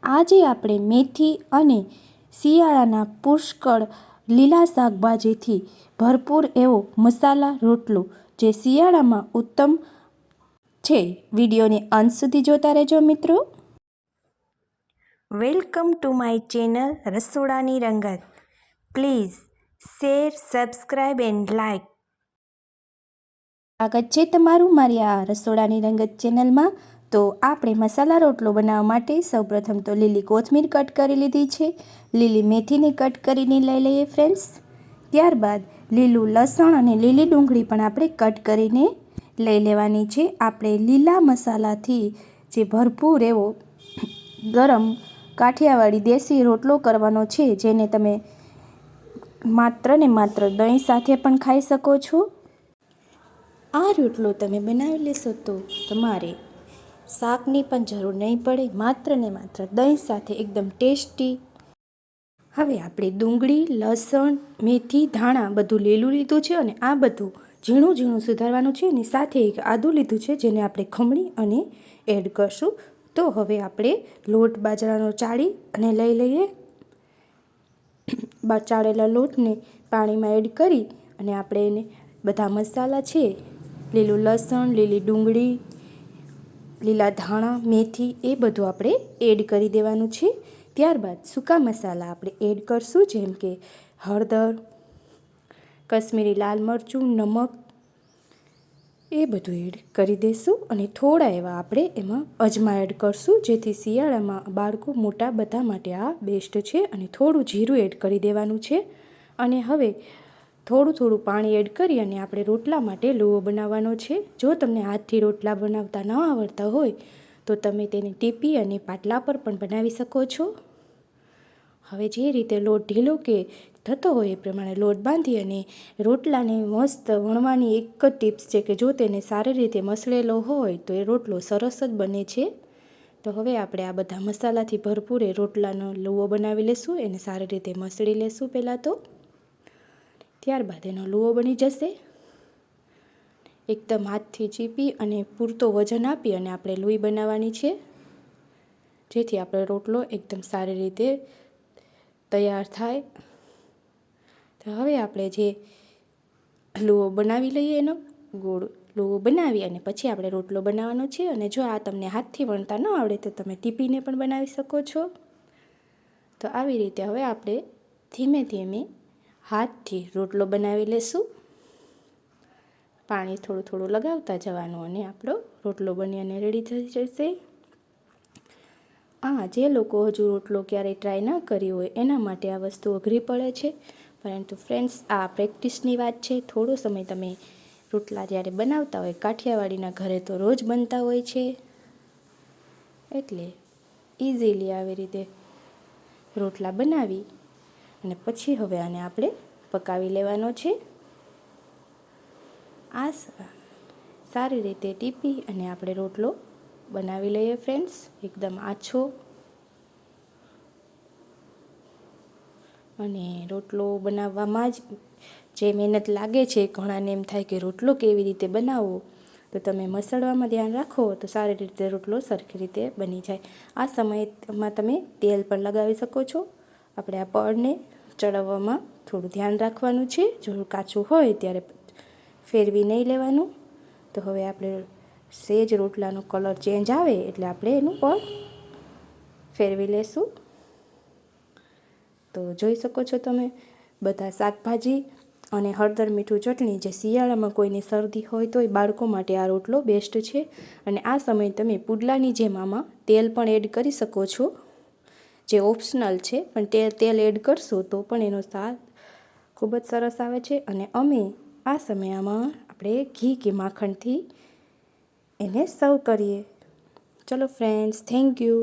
આજે આપણે મેથી અને શિયાળાના પુષ્કળ લીલા શાકભાજીથી ભરપૂર એવો મસાલા રોટલો જે શિયાળામાં ઉત્તમ છે. વિડીયોને અંત સુધી જોતા રહેજો મિત્રો. વેલકમ ટુ માય ચેનલ રસોડાની રંગત. Please share, subscribe and like. સ્વાગત છે તમારું મારી આ રસોડાની રંગત ચેનલમાં. તો આપણે મસાલા રોટલો બનાવવા માટે સૌપ્રથમ તો લીલી કોથમીર કટ કરી લીધી છે. લીલી મેથીને કટ કરીને લઈ લઈએ ફ્રેન્ડ્સ. ત્યારબાદ લીલું લસણ અને લીલી ડુંગળી પણ આપણે કટ કરીને લઈ લેવાની છે. આપણે લીલા મસાલાથી જે ભરપૂર એવો ગરમ કાઠિયાવાડી દેશી રોટલો કરવાનો છે, જેને તમે માત્ર ને માત્ર દહીં સાથે પણ ખાઈ શકો છો. આ રોટલો તમે બનાવી લેશો તો તમારે શાકની પણ જરૂર નહીં પડે, માત્ર ને માત્ર દહીં સાથે એકદમ ટેસ્ટી. હવે આપણે ડુંગળી, લસણ, મેથી, ધાણા બધું લીલું લીધું છે અને આ બધું ઝીણું ઝીણું સુધારવાનું છે અને સાથે એક આદું લીધું છે, જેને આપણે ખમણી અને એડ કરશું. તો હવે આપણે લોટ બાજરાનો ચાળી અને લઈ લઈએ. ચાળેલા લોટને પાણીમાં એડ કરી અને આપણે એને બધા મસાલા છે, લીલું લસણ, લીલી ડુંગળી, લીલા ધાણા, મેથી એ બધું આપણે એડ કરી દેવાનું છે. ત્યારબાદ સૂકા મસાલા આપણે એડ કરશું, જેમ કે હળદર, કશ્મીરી લાલ મરચું, નમક એ બધું એડ કરી દઈશું અને થોડા એવા આપણે એમાં અજમા એડ કરશું, જેથી શિયાળામાં બાળકો મોટા બધા માટે આ બેસ્ટ છે. અને થોડું જીરું એડ કરી દેવાનું છે. અને હવે થોડું થોડું પાણી એડ કરી અને આપણે રોટલા માટે લોહો બનાવવાનો છે. જો તમને હાથથી રોટલા બનાવતા ન આવડતા હોય તો તમે તેને ટીપી અને પાટલા પર પણ બનાવી શકો છો. હવે જે રીતે લોટ ઢીલો કે થતો હોય એ પ્રમાણે લોટ બાંધી અને રોટલાને મસ્ત વણવાની એક જ ટિપ્સ છે કે જો તેને સારી રીતે મસળેલો હોય તો એ રોટલો સરસ જ બને છે. તો હવે આપણે આ બધા મસાલાથી ભરપૂર એ રોટલાનો લુવો બનાવી લેશું. એને સારી રીતે મસળી લેશું પહેલાં તો. ત્યારબાદ એનો લુવો બની જશે. એકદમ હાથથી ચીપી અને પૂરતો વજન આપી અને આપણે લોહી બનાવવાની છે, જેથી આપણો રોટલો એકદમ સારી રીતે તૈયાર થાય. તો હવે આપણે જે લુવો બનાવી લઈએ, એનો ગોળ લુવો બનાવી અને પછી આપણે રોટલો બનાવવાનો છે. અને જો આ તમને હાથથી વણતા ન આવડે તો તમે ટીપીને પણ બનાવી શકો છો. તો આવી રીતે હવે આપણે ધીમે ધીમે હાથથી રોટલો બનાવી લેશું. પાણી થોડું થોડું લગાવતા જવાનું અને આપણો રોટલો બની અને રેડી થઈ જશે. જે લોકો હજુ રોટલો ક્યારેય ટ્રાય ન કરી હોય એના માટે આ વસ્તુ અઘરી પડે છે, પરંતુ ફ્રેન્ડ્સ આ પ્રેક્ટિસની વાત છે. થોડો સમય તમે રોટલા જ્યારે બનાવતા હોય, કાઠિયાવાડીના ઘરે તો રોજ બનતા હોય છે, એટલે ઇઝીલી આવી રીતે રોટલા બનાવી અને પછી હવે આને આપણે પકાવી લેવાનો છે. આ સારી રીતે ટીપી અને આપણે રોટલો બનાવી લઈએ ફ્રેન્ડ્સ, એકદમ આછો. અને રોટલો બનાવવામાં જ જે મહેનત લાગે છે, ઘણાને એમ થાય કે રોટલો કેવી રીતે બનાવવો, તો તમે મસળવામાં ધ્યાન રાખો તો સારી રીતે રોટલો સરખી રીતે બની જાય. આ સમયમાં તમે તેલ પણ લગાવી શકો છો. આપણે આ પડને ચડાવવામાં થોડું ધ્યાન રાખવાનું છે. જો કાચું હોય ત્યારે ફેરવી નહીં લેવાનું. તો હવે આપણે સેજ રોટલાનો કલર ચેન્જ આવે એટલે આપણે એનું પડ ફેરવી લેશું. તો જોઈ શકો છો તમે બધા શાકભાજી અને હળદર, મીઠું, ચટણી, જે શિયાળામાં કોઈને શરદી હોય તો એ બાળકો માટે આ રોટલો બેસ્ટ છે. અને આ સમયે તમે પુડલાની જેમ આમાં તેલ પણ એડ કરી શકો છો, જે ઓપ્શનલ છે, પણ તેલ એડ કરશો તો પણ એનો સ્વાદ ખૂબ જ સરસ આવે છે. અને અમે આ સમયમાં આપણે ઘી કે માખણથી એને સર્વ કરીએ. ચલો ફ્રેન્ડ્સ, થેન્ક યુ.